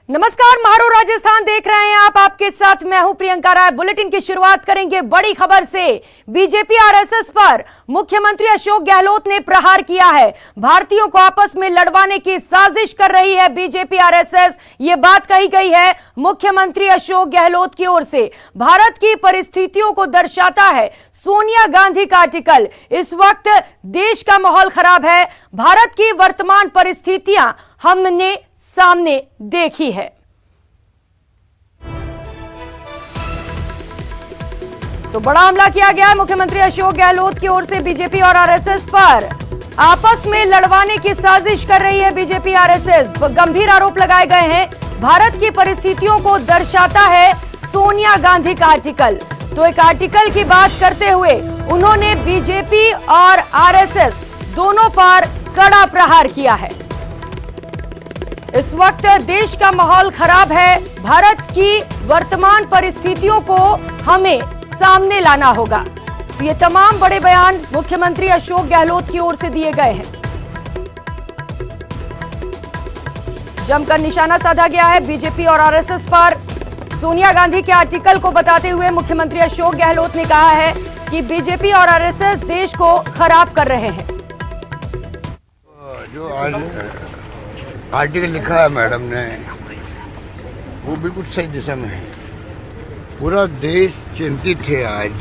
नमस्कार, महारो राजस्थान देख रहे हैं आप। आपके साथ मैं हूं प्रियंका राय। बुलेटिन की शुरुआत करेंगे बड़ी खबर से। बीजेपी आरएसएस पर मुख्यमंत्री अशोक गहलोत ने प्रहार किया है। भारतीयों को आपस में लड़वाने की साजिश कर रही है बीजेपी आरएसएस, ये बात कही गई है मुख्यमंत्री अशोक गहलोत की ओर से। भारत की परिस्थितियों को दर्शाता है सोनिया गांधी का आर्टिकल। इस वक्त देश का माहौल खराब है। भारत की वर्तमान परिस्थितियां हमने सामने देखी है। तो बड़ा हमला किया गया है मुख्यमंत्री अशोक गहलोत की ओर से बीजेपी और आरएसएस पर। आपस में लड़वाने की साजिश कर रही है बीजेपी आरएसएस। गंभीर आरोप लगाए गए हैं। भारत की परिस्थितियों को दर्शाता है सोनिया गांधी का आर्टिकल। तो एक आर्टिकल की बात करते हुए उन्होंने बीजेपी और आरएसएस दोनों पर कड़ा प्रहार किया है। इस वक्त देश का माहौल खराब है। भारत की वर्तमान परिस्थितियों को हमें सामने लाना होगा। ये तमाम बड़े बयान मुख्यमंत्री अशोक गहलोत की ओर से दिए गए हैं। जमकर निशाना साधा गया है बीजेपी और आरएसएस पर। सोनिया गांधी के आर्टिकल को बताते हुए मुख्यमंत्री अशोक गहलोत ने कहा है कि बीजेपी और आरएसएस देश को खराब कर रहे हैं। जो आर्टिकल लिखा है मैडम ने, वो बिल्कुल सही दिशा में है। पूरा देश चिंतित है आज।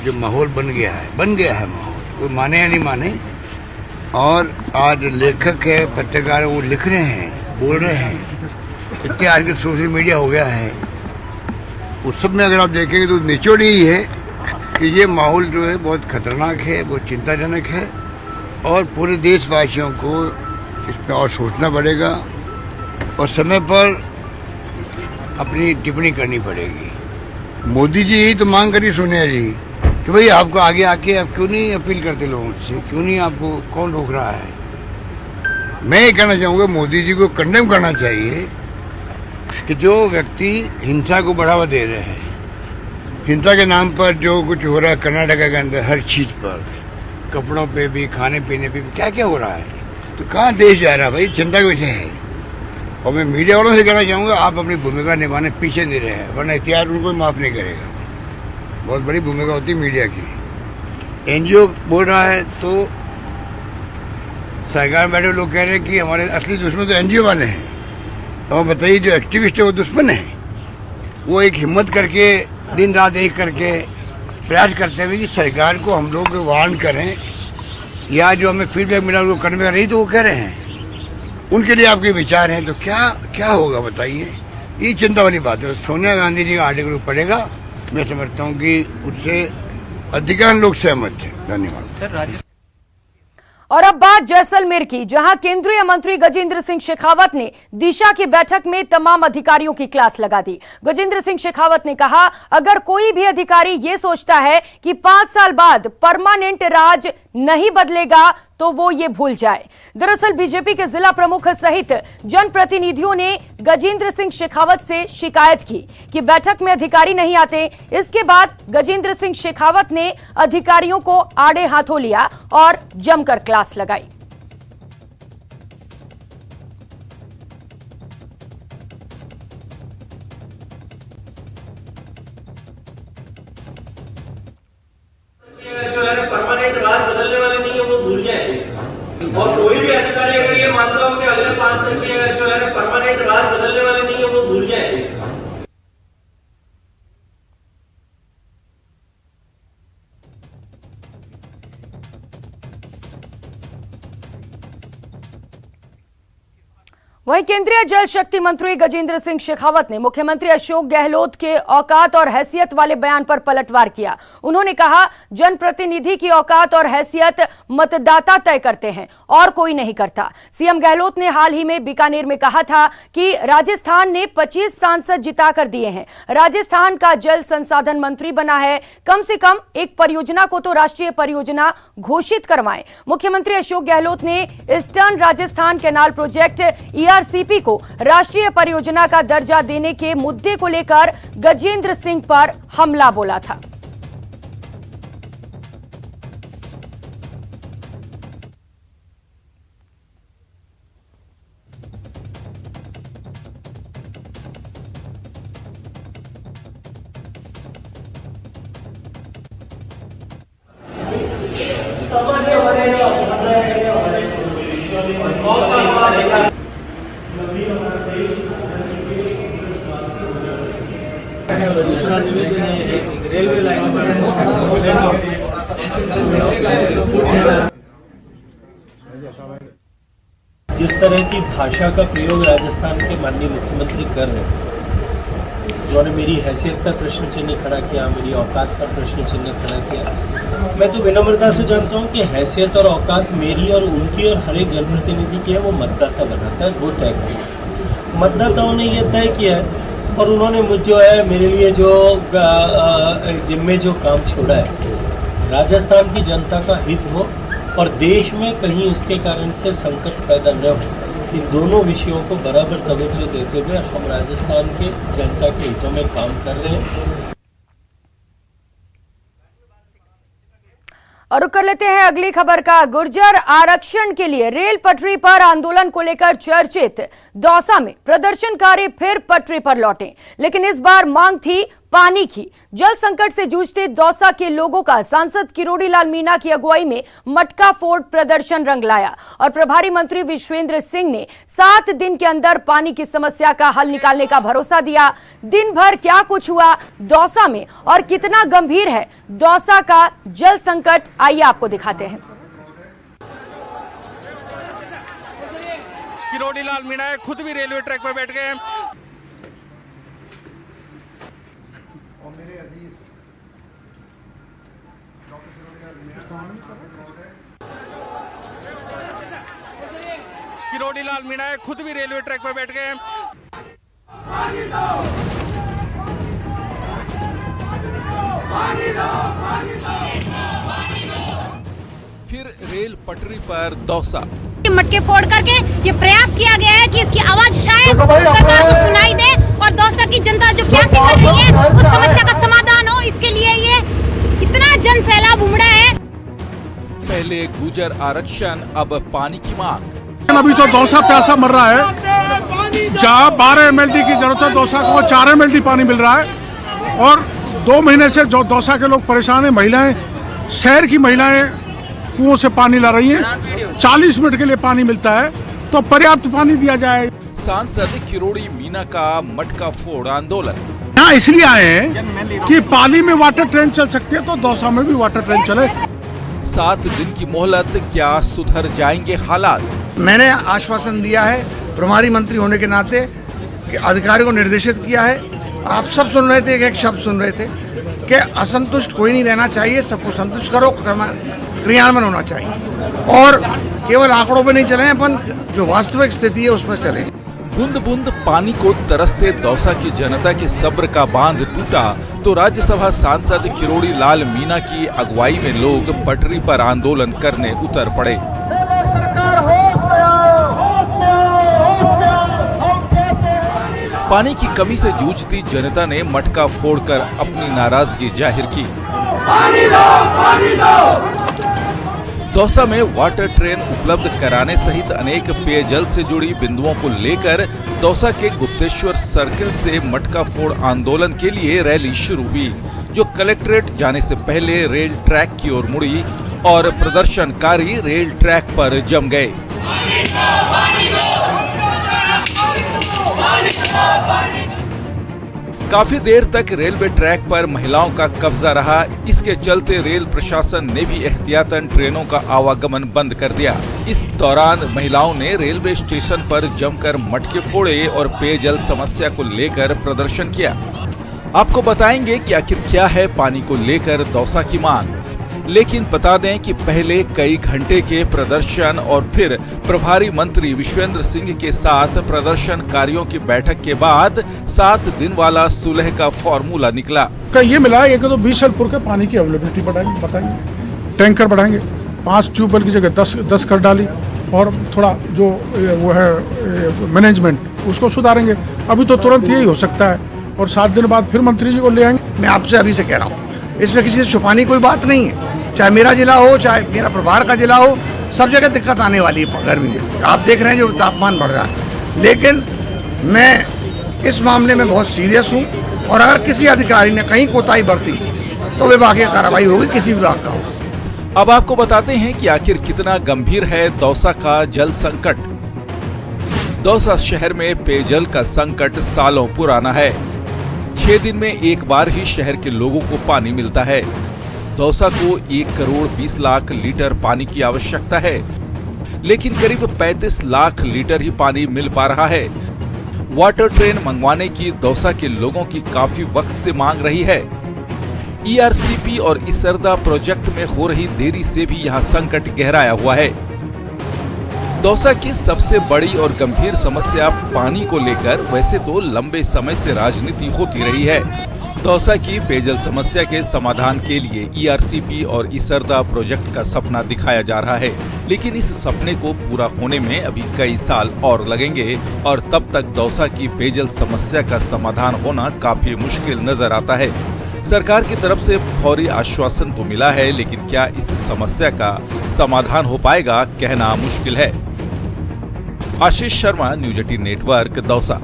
जो माहौल बन गया है माहौल, कोई माने या नहीं माने। और आज लेखक है, पत्रकार, वो लिख रहे हैं, बोल रहे हैं। इतने आज के सोशल मीडिया हो गया है, उस सब में अगर आप देखेंगे तो निचोड़ यही है कि ये माहौल जो है बहुत खतरनाक है, बहुत चिंताजनक है। और पूरे देशवासियों को इसमें और सोचना पड़ेगा और समय पर अपनी टिप्पणी करनी पड़ेगी। मोदी जी यही तो मांग करी सोनिया जी कि भाई आपको आगे आके आप क्यों नहीं अपील करते लोगों से, क्यों नहीं, आपको कौन रोक रहा है। मैं ये कहना चाहूँगा मोदी जी को कंडेम करना चाहिए कि जो व्यक्ति हिंसा को बढ़ावा दे रहे हैं, हिंसा के नाम पर जो कुछ हो रहा है कर्नाटका के अंदर, हर चीज पर, कपड़ों पे भी, खाने पीने पे भी क्या क्या हो रहा है, तो कहाँ देश जा रहा है भाई, चिंता की विषय है। और मैं मीडिया वालों से कहना चाहूँगा, आप अपनी भूमिका निभाने पीछे नहीं रहे हैं, वरना इतिहास उनको माफ नहीं करेगा। बहुत बड़ी भूमिका होती है मीडिया की। एनजीओ बोल रहा है तो सरकार में बैठे लोग कह रहे हैं कि हमारे असली दुश्मन तो एनजीओ वाले हैं। तो बताइए, जो एक्टिविस्ट है वो दुश्मन है। वो एक हिम्मत करके दिन रात एक करके प्रयास करते हुए कि सरकार को हम लोग वार्न करें, या जो हमें फीडबैक मिला उसको करने का नहीं, तो वो कह रहे हैं उनके लिए आपके विचार हैं। तो क्या क्या होगा बताइए, ये चिंता वाली बात है। सोनिया गांधी जी का आर्टिकल पढ़ेगा, मैं समझता हूँ कि उससे अधिकांश लोग सहमत थे। धन्यवाद। और अब बात जैसलमेर की, जहां केंद्रीय मंत्री गजेंद्र सिंह शेखावत ने दिशा की बैठक में तमाम अधिकारियों की क्लास लगा दी। गजेंद्र सिंह शेखावत ने कहा, अगर कोई भी अधिकारी ये सोचता है कि 5 साल बाद परमानेंट राज नहीं बदलेगा तो वो ये भूल जाए। दरअसल बीजेपी के जिला प्रमुख सहित जनप्रतिनिधियों ने गजेंद्र सिंह शेखावत से शिकायत की कि बैठक में अधिकारी नहीं आते। इसके बाद गजेंद्र सिंह शेखावत ने अधिकारियों को आड़े हाथों लिया और जमकर क्लास लगाई। परमानेंट राज बदलने वाले नहीं है, वो भूल जाए। और कोई भी अधिकारी अगर ये मानता हो कि अगले 5 साल के जो है परमानेंट राज बदलने वाले नहीं है, वो भूल जाए। वहीं केंद्रीय जल शक्ति मंत्री गजेंद्र सिंह शेखावत ने मुख्यमंत्री अशोक गहलोत के औकात और हैसियत वाले बयान पर पलटवार किया। उन्होंने कहा, जनप्रतिनिधि की औकात और हैसियत मतदाता तय करते हैं और कोई नहीं करता। सीएम गहलोत ने हाल ही में बीकानेर में कहा था कि राजस्थान ने 25 सांसद जिताकर दिए हैं। राजस्थान का जल संसाधन मंत्री बना है, कम से कम एक परियोजना को तो राष्ट्रीय परियोजना घोषित करवाएं। मुख्यमंत्री अशोक गहलोत ने eastern Rajasthan canal project ERCP को राष्ट्रीय परियोजना का दर्जा देने के मुद्दे को लेकर गजेंद्र सिंह पर हमला बोला था। दूसरा निवेदन है रेलवे लाइन जिस तरह की भाषा का प्रयोग राजस्थान के माननीय मुख्यमंत्री कर रहे हैं, उन्होंने मेरी हैसियत पर प्रश्न चिन्ह खड़ा किया, मेरी औकात पर प्रश्न चिन्ह खड़ा किया। मैं तो विनम्रता से जानता हूं कि हैसियत और औकात मेरी और उनकी और हर एक जनप्रतिनिधि की है, वो मतदाता बनाता है, वो तय करता है। मतदाताओं ने ये तय किया है और उन्होंने मुझ जो है मेरे लिए जो जिम्मे जो काम छोड़ा है, राजस्थान की जनता का हित हो और देश में कहीं उसके कारण से संकट पैदा न हो, इन दोनों विषयों को बराबर तवज्जो देते हुए हम राजस्थान के जनता के हितों में काम कर रहे हैं। और रुक कर लेते हैं अगली खबर का। गुर्जर आरक्षण के लिए रेल पटरी पर आंदोलन को लेकर चर्चित दौसा में प्रदर्शनकारी फिर पटरी पर लौटे, लेकिन इस बार मांग थी पानी की। जल संकट से जूझते दौसा के लोगों का सांसद किरोड़ी लाल मीणा की अगुवाई में मटका फोड़ प्रदर्शन रंग लाया और प्रभारी मंत्री विश्वेंद्र सिंह ने 7 दिन के अंदर पानी की समस्या का हल निकालने का भरोसा दिया। दिन भर क्या कुछ हुआ दौसा में और कितना गंभीर है दौसा का जल संकट, आइए आपको दिखाते हैं। किरोड़ी लाल मीणा खुद भी रेलवे ट्रैक पर बैठ गए। किरोड़ी लाल मीणा खुद भी रेलवे ट्रैक पर बैठ गए। फिर रेल पटरी पर दौसा। मटके फोड़ करके ये प्रयास किया गया है कि इसकी आवाज शायद सरकार को सुनाई दे और दौसा की जनता जो प्यासी मर रही है उस समस्या का समाधान हो। इसके लिए ये इतना जन सैलाब उमड़ा है। पहले गुर्जर आरक्षण, अब पानी की मांग। अभी तो दौसा प्यासा मर रहा है। जहाँ 12 MLD की जरूरत है दौसा को 4 MLD पानी मिल रहा है और 2 महीने से जो दौसा के लोग परेशान हैं। महिलाएं, शहर की महिलाएं कुओं से पानी ला रही हैं। 40 मिनट के लिए पानी मिलता है, तो पर्याप्त पानी दिया जाए। सांसद किरोड़ी मीणा का मटका फोड़ आंदोलन। यहाँ इसलिए आए हैं कि पाली में वाटर ट्रेन चल सकती है तो दौसा में भी वाटर ट्रेन चले। 7 दिन की मोहलत, क्या सुधर जाएंगे हालात? मैंने आश्वासन दिया है प्रभारी मंत्री होने के नाते कि अधिकारी को निर्देशित किया है। आप सब सुन रहे थे, एक शब्द सुन रहे थे कि असंतुष्ट कोई नहीं रहना चाहिए, सबको संतुष्ट करो, क्रियान्वयन होना चाहिए और केवल आंकड़ों पे नहीं चले, अपन जो वास्तविक स्थिति है उस पर चले। बूंद बूंद पानी को तरसते दौसा की जनता के सब्र का बांध टूटा तो राज्यसभा सांसद किरोड़ी लाल मीणा की अगुवाई में लोग पटरी पर आंदोलन करने उतर पड़े। पानी की कमी से जूझती जनता ने मटका फोड़कर अपनी नाराजगी जाहिर की। दौसा में वाटर ट्रेन उपलब्ध कराने सहित अनेक पेयजल से जुड़ी बिंदुओं को लेकर दौसा के गुप्तेश्वर सर्किल से मटका फोड़ आंदोलन के लिए रैली शुरू हुई, जो कलेक्ट्रेट जाने से पहले रेल ट्रैक की ओर मुड़ी और प्रदर्शनकारी रेल ट्रैक पर जम गए। काफी देर तक रेलवे ट्रैक पर महिलाओं का कब्जा रहा। इसके चलते रेल प्रशासन ने भी एहतियातन ट्रेनों का आवागमन बंद कर दिया। इस दौरान महिलाओं ने रेलवे स्टेशन पर जमकर मटके फोड़े और पेयजल समस्या को लेकर प्रदर्शन किया। आपको बताएंगे कि आखिर क्या है पानी को लेकर दौसा की मांग, लेकिन बता दें कि पहले कई घंटे के प्रदर्शन और फिर प्रभारी मंत्री विश्वेंद्र सिंह के साथ प्रदर्शनकारियों की बैठक के बाद 7 दिन वाला सुलह का फॉर्मूला निकला। ये मिला है, एक तो बीसलपुर के पानी की अवेलेबिलिटी बताएंगे, टैंकर बढ़ाएंगे, 5 ट्यूबवेल की जगह 10 कर डाली और थोड़ा जो वो है मैनेजमेंट उसको सुधारेंगे। अभी तो तुरंत यही हो सकता है और 7 दिन बाद फिर मंत्री जी को ले आएंगे। मैं आपसे अभी से कह रहा हूँ, इसमें किसी से छुपाने कोई बात नहीं है। चाहे मेरा जिला हो, चाहे मेरा प्रभार का जिला हो, सब जगह दिक्कत आने वाली है गर्मी में। आप देख रहे हैं जो तापमान बढ़ रहा है, लेकिन मैं इस मामले में बहुत सीरियस हूँ और अगर किसी अधिकारी ने कहीं कोताही बरती तो विभागीय कार्रवाई होगी, किसी विभाग का हो। अब आपको बताते हैं कि आखिर कितना गंभीर है दौसा का जल संकट। दौसा शहर में पेयजल का संकट सालों पुराना है। 6 दिन में एक बार ही शहर के लोगों को पानी मिलता है। दौसा को 1 करोड़ 20 लाख लीटर पानी की आवश्यकता है, लेकिन करीब 35 लाख लीटर ही पानी मिल पा रहा है। वाटर ट्रेन मंगवाने की दौसा के लोगों की काफी वक्त से मांग रही है। ईआरसीपी और इसरदा प्रोजेक्ट में हो रही देरी से भी यहां संकट गहराया हुआ है। दौसा की सबसे बड़ी और गंभीर समस्या पानी को लेकर वैसे तो लंबे समय से राजनीति होती रही है। दौसा की पेयजल समस्या के समाधान के लिए ईआरसीपी और इसरदा प्रोजेक्ट का सपना दिखाया जा रहा है, लेकिन इस सपने को पूरा होने में अभी कई साल और लगेंगे और तब तक दौसा की पेयजल समस्या का समाधान होना काफी मुश्किल नजर आता है। सरकार की तरफ से फौरी आश्वासन तो मिला है, लेकिन क्या इस समस्या का समाधान हो पाएगा, कहना मुश्किल है। Ashish Sharma, news 18 network, Dausa.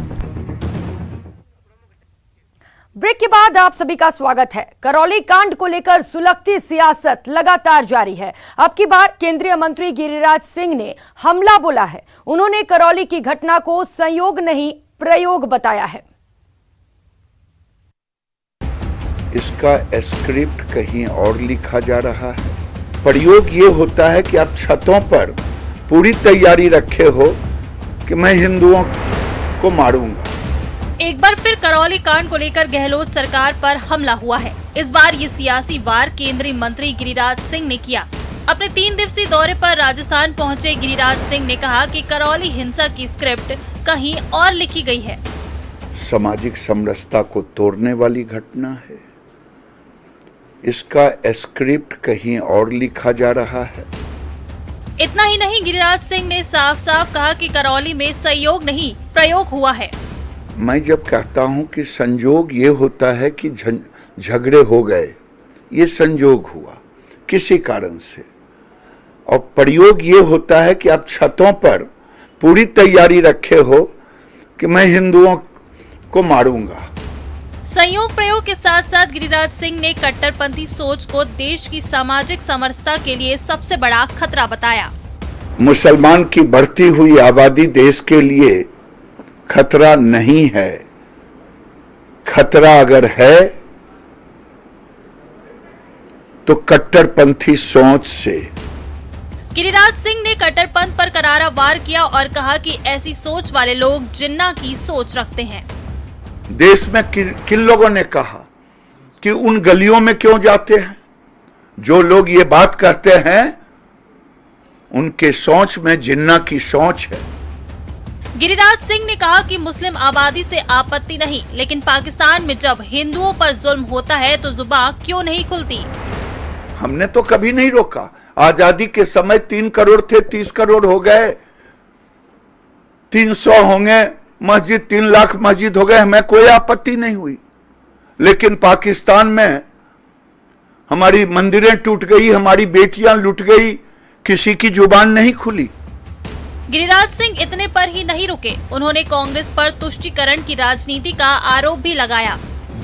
Break के बाद आप सभी का स्वागत है। करौली कांड को लेकर सुलगती सियासत लगातार जारी है। अब की बार केंद्रीय मंत्री गिरिराज सिंह ने हमला बोला है। उन्होंने करौली की घटना को संयोग नहीं प्रयोग बताया है। इसका स्क्रिप्ट कहीं और लिखा जा रहा है। प्रयोग ये होता है कि आप छतों पर पूरी तैयारी रखे हो कि मैं हिंदुओं को मारूंगा। एक बार फिर करौली कांड को लेकर गहलोत सरकार पर हमला हुआ है। इस बार ये सियासी वार केंद्रीय मंत्री गिरिराज सिंह ने किया। अपने 3 दिवसीय दौरे पर राजस्थान पहुंचे गिरिराज सिंह ने कहा कि करौली हिंसा की स्क्रिप्ट कहीं और लिखी गई है। सामाजिक समरसता को तोड़ने वाली घटना है। इसका स्क्रिप्ट कहीं और लिखा जा रहा है। इतना ही नहीं, गिरिराज सिंह ने साफ साफ कहा कि करौली में संयोग नहीं प्रयोग हुआ है। मैं जब कहता हूं कि संयोग ये होता है कि झगड़े हो गए, ये संयोग हुआ किसी कारण से, और प्रयोग ये होता है कि आप छतों पर पूरी तैयारी रखे हो कि मैं हिंदुओं को मारूंगा। संयोग प्रयोग के साथ साथ गिरिराज सिंह ने कट्टरपंथी सोच को देश की सामाजिक समरसता के लिए सबसे बड़ा खतरा बताया। मुसलमान की बढ़ती हुई आबादी देश के लिए खतरा नहीं है। खतरा अगर है तो कट्टरपंथी सोच से। गिरिराज सिंह ने कट्टरपंथ पर करारा वार किया और कहा कि ऐसी सोच वाले लोग जिन्ना की सोच रखते हैं। देश में किन लोगों ने कहा कि उन गलियों में क्यों जाते हैं? जो लोग ये बात करते हैं उनके सोच में जिन्ना की सोच है। गिरिराज सिंह ने कहा कि मुस्लिम आबादी से आपत्ति नहीं, लेकिन पाकिस्तान में जब हिंदुओं पर जुल्म होता है तो जुबान क्यों नहीं खुलती। हमने तो कभी नहीं रोका। आजादी के समय 3 करोड़ थे, 30 करोड़ हो गए, 300 होंगे मस्जिद, 3 लाख मस्जिद हो गए, हमें कोई आपत्ति नहीं हुई। लेकिन पाकिस्तान में हमारी मंदिरें टूट गई, हमारी बेटियां लुट गई, किसी की जुबान नहीं खुली। गिरिराज सिंह इतने पर ही नहीं रुके, उन्होंने कांग्रेस पर तुष्टीकरण की राजनीति का आरोप भी लगाया।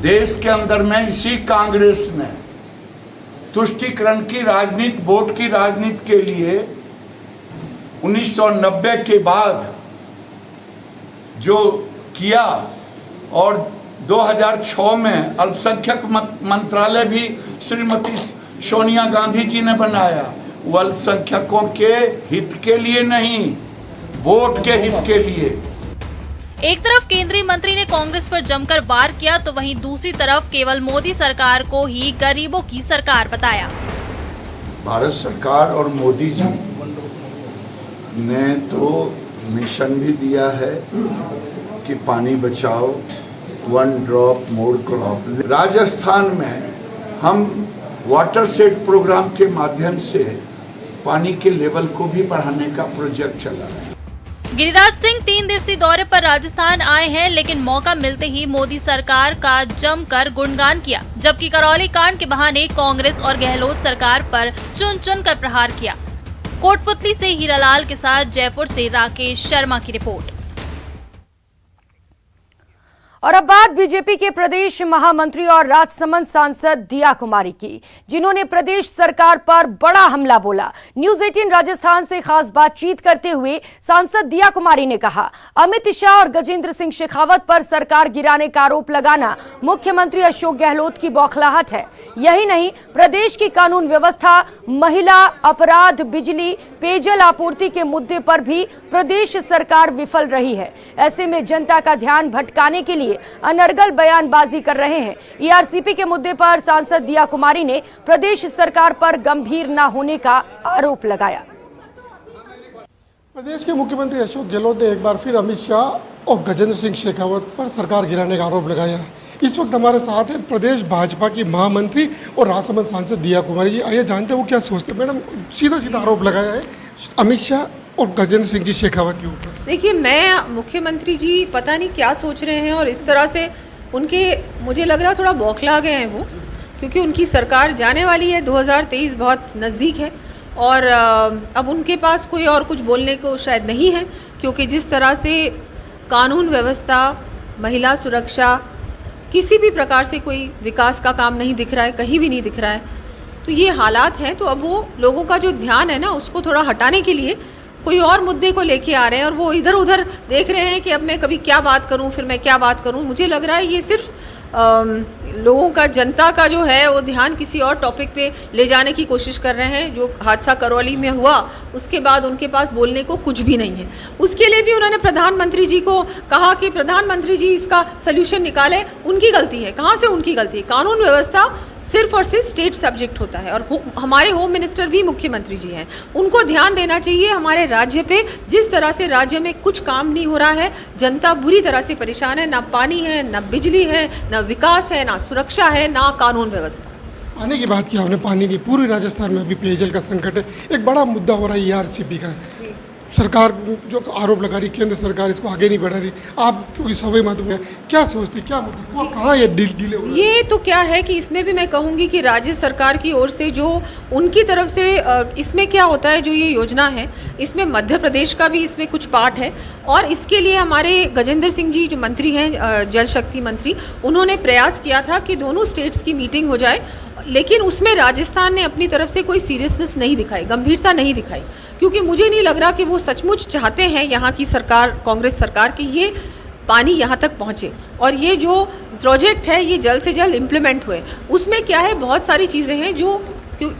देश के अंदर में इसी कांग्रेस ने तुष्टीकरण की राजनीति, वोट की राजनीति के लिए 1990 के बाद जो किया, और 2006 में अल्पसंख्यक मंत्रालय भी श्रीमती सोनिया गांधी जी ने बनाया। वो अल्पसंख्यकों के हित के लिए नहीं, वोट के हित के लिए। एक तरफ केंद्रीय मंत्री ने कांग्रेस पर जमकर वार किया तो वहीं दूसरी तरफ केवल मोदी सरकार को ही गरीबों की सरकार बताया। भारत सरकार और मोदी जी ने तो मिशन भी दिया है कि पानी बचाओ, 1 ड्रॉप मोर क्रॉप। राजस्थान में हम वाटर सेट प्रोग्राम के माध्यम से पानी के लेवल को भी बढ़ाने का प्रोजेक्ट चला है। गिरिराज सिंह 3 दिवसीय दौरे पर राजस्थान आए हैं, लेकिन मौका मिलते ही मोदी सरकार का जमकर गुणगान किया, जबकि करौली कांड के बहाने कांग्रेस और गहलोत सरकार पर चुन चुन कर प्रहार किया। कोटपुतली से हीरालाल के साथ जयपुर से राकेश शर्मा की रिपोर्ट। और अब बात बीजेपी के प्रदेश महामंत्री और राजसमंद सांसद दिया कुमारी की, जिन्होंने प्रदेश सरकार पर बड़ा हमला बोला। न्यूज 18 राजस्थान से खास बातचीत करते हुए सांसद दिया कुमारी ने कहा, अमित शाह और गजेंद्र सिंह शेखावत पर सरकार गिराने का आरोप लगाना मुख्यमंत्री अशोक गहलोत की बौखलाहट है। यही नहीं, प्रदेश की कानून व्यवस्था, महिला, अपराध, बिजली, पेयजल आपूर्ति के मुद्दे पर भी प्रदेश सरकार विफल रही है। ऐसे में जनता का ध्यान भटकाने के लिए अनर्गल बयानबाजी कर रहे हैं। ईआरसीपी के मुद्दे पर सांसद दिया कुमारी ने प्रदेश सरकार पर गंभीर न होने का आरोप लगाया। प्रदेश के मुख्यमंत्री अशोक गहलोत ने एक बार फिर अमित शाह और गजेंद्र सिंह शेखावत पर सरकार गिराने का आरोप लगाया है। इस वक्त हमारे साथ है प्रदेश भाजपा की महामंत्री और राजसमंद सांसद दिया कुमारी जी। आइए जानते हैं वो क्या सोचते हैं। मैडम, सीधा सीधा आरोप लगाया है अमित शाह और गजेंद्र सिंह जी शेखावत के ऊपर। देखिए, मैं मुख्यमंत्री जी पता नहीं क्या सोच रहे हैं और इस तरह से उनके, मुझे लग रहा थोड़ा बौखला गए हैं वो, क्योंकि उनकी सरकार जाने वाली है, 2023 बहुत नज़दीक है और अब उनके पास कोई और कुछ बोलने को शायद नहीं है, क्योंकि जिस तरह से कानून व्यवस्था, महिला सुरक्षा, किसी भी प्रकार से कोई विकास का काम नहीं दिख रहा है, कहीं भी नहीं दिख रहा है। तो ये हालात हैं, तो अब वो लोगों का जो ध्यान है ना, उसको थोड़ा हटाने के लिए कोई और मुद्दे को लेके आ रहे हैं और वो इधर उधर देख रहे हैं कि अब मैं कभी क्या बात करूं, फिर मैं क्या बात करूं। मुझे लग रहा है ये सिर्फ लोगों का, जनता का जो है वो ध्यान किसी और टॉपिक पे ले जाने की कोशिश कर रहे हैं। जो हादसा करौली में हुआ उसके बाद उनके पास बोलने को कुछ भी नहीं है। उसके लिए भी उन्होंने प्रधानमंत्री जी को कहा कि प्रधानमंत्री जी इसका सल्यूशन निकाले। उनकी गलती है, कहाँ से उनकी गलती है? कानून व्यवस्था सिर्फ और सिर्फ स्टेट सब्जेक्ट होता है और हमारे होम मिनिस्टर भी मुख्यमंत्री जी हैं। उनको ध्यान देना चाहिए हमारे राज्य पे। जिस तरह से राज्य में कुछ काम नहीं हो रहा है, जनता बुरी तरह से परेशान है। ना पानी है, ना बिजली है, ना विकास है, ना सुरक्षा है, ना कानून व्यवस्था। पानी की बात की आपने, पानी नहीं, पूरे राजस्थान में अभी पेयजल का संकट है। एक बड़ा मुद्दा हो रहा है ईआरसीपी का। सरकार जो आरोप लगा रही, केंद्र सरकार इसको आगे नहीं बढ़ा रही। आप क्योंकि सभी महत्व है, क्या सोचते, क्या मुद्दा, कहाँ ये डिले हो रहा है? ये तो क्या है कि इसमें भी मैं कहूँगी कि राज्य सरकार की ओर से जो उनकी तरफ से इसमें क्या होता है, जो ये योजना है इसमें मध्य प्रदेश का भी इसमें कुछ पार्ट है और इसके लिए हमारे गजेंद्र सिंह जी जो मंत्री हैं, जल शक्ति मंत्री, उन्होंने प्रयास किया था कि दोनों स्टेट्स की मीटिंग हो जाए, लेकिन उसमें राजस्थान ने अपनी तरफ से कोई सीरियसनेस नहीं दिखाई, गंभीरता नहीं दिखाई, क्योंकि मुझे नहीं लग रहा कि वो सचमुच चाहते हैं यहाँ की सरकार, कांग्रेस सरकार, कि ये पानी यहाँ तक पहुँचे और ये जो प्रोजेक्ट है ये जल्द से जल्द इम्प्लीमेंट हुए। उसमें क्या है, बहुत सारी चीज़ें हैं जो,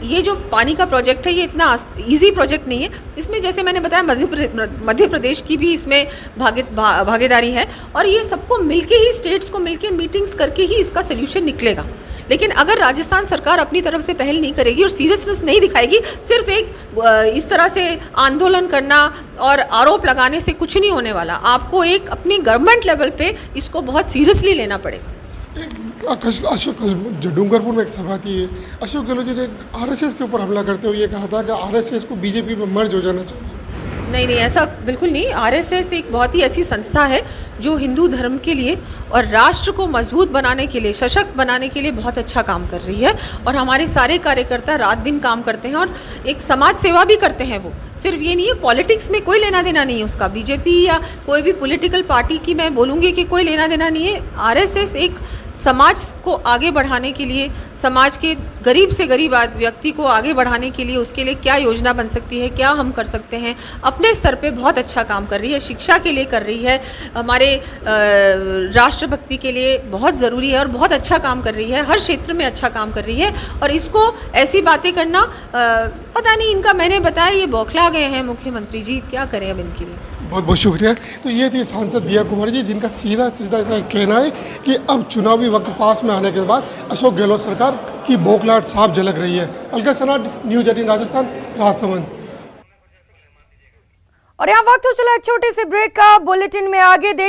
ये जो पानी का प्रोजेक्ट है ये इतना इजी प्रोजेक्ट नहीं है। इसमें जैसे मैंने बताया मध्य प्रदेश की भी इसमें भागीदारी है और ये सबको मिलके ही, स्टेट्स को मिलके मीटिंग्स करके ही इसका सोल्यूशन निकलेगा। लेकिन अगर राजस्थान सरकार अपनी तरफ से पहल नहीं करेगी और सीरियसनेस नहीं दिखाएगी, सिर्फ एक इस तरह से आंदोलन करना और आरोप लगाने से कुछ नहीं होने वाला। आपको एक अपनी गवर्नमेंट लेवल पे इसको बहुत सीरियसली लेना पड़ेगा। अशोक, जो डूंगरपुर में एक सभा थी, अशोक गहलोत जी ने आरएसएस के ऊपर हमला करते हुए ये कहा था कि आरएसएस को बीजेपी में मर्ज हो जाना चाहिए। नहीं, ऐसा बिल्कुल नहीं। आरएसएस एक बहुत ही ऐसी संस्था है जो हिंदू धर्म के लिए और राष्ट्र को मजबूत बनाने के लिए, सशक्त बनाने के लिए बहुत अच्छा काम कर रही है और हमारे सारे कार्यकर्ता रात दिन काम करते हैं और एक समाज सेवा भी करते हैं। वो सिर्फ ये नहीं है, पॉलिटिक्स में कोई लेना देना नहीं है उसका, बीजेपी या कोई भी पॉलिटिकल पार्टी की मैं बोलूँगी कि कोई लेना देना नहीं है। आरएसएस एक समाज को आगे बढ़ाने के लिए, समाज के गरीब से गरीब व्यक्ति को आगे बढ़ाने के लिए, उसके लिए क्या योजना बन सकती है, क्या हम कर सकते हैं, अपने स्तर पे बहुत अच्छा काम कर रही है। शिक्षा के लिए कर रही है, हमारे राष्ट्रभक्ति के लिए बहुत ज़रूरी है और बहुत अच्छा काम कर रही है, हर क्षेत्र में अच्छा काम कर रही है। और इसको ऐसी बातें करना, पता नहीं इनका, मैंने बताया ये बौखला गए हैं मुख्यमंत्री जी, क्या करें अब इनके लिए। बहुत बहुत शुक्रिया। तो ये थी सांसद दिया कुमारी जी, जिनका सीधा सीधा कहना है कि अब चुनावी वक्त पास में आने के बाद अशोक गहलोत सरकार की बौखलाहट साफ झलक रही है। अलका सनाट, न्यूज 18 राजस्थान, राजसमंद। और यहाँ वक्त हो चला एक छोटे से ब्रेक का। बुलेटिन में आगे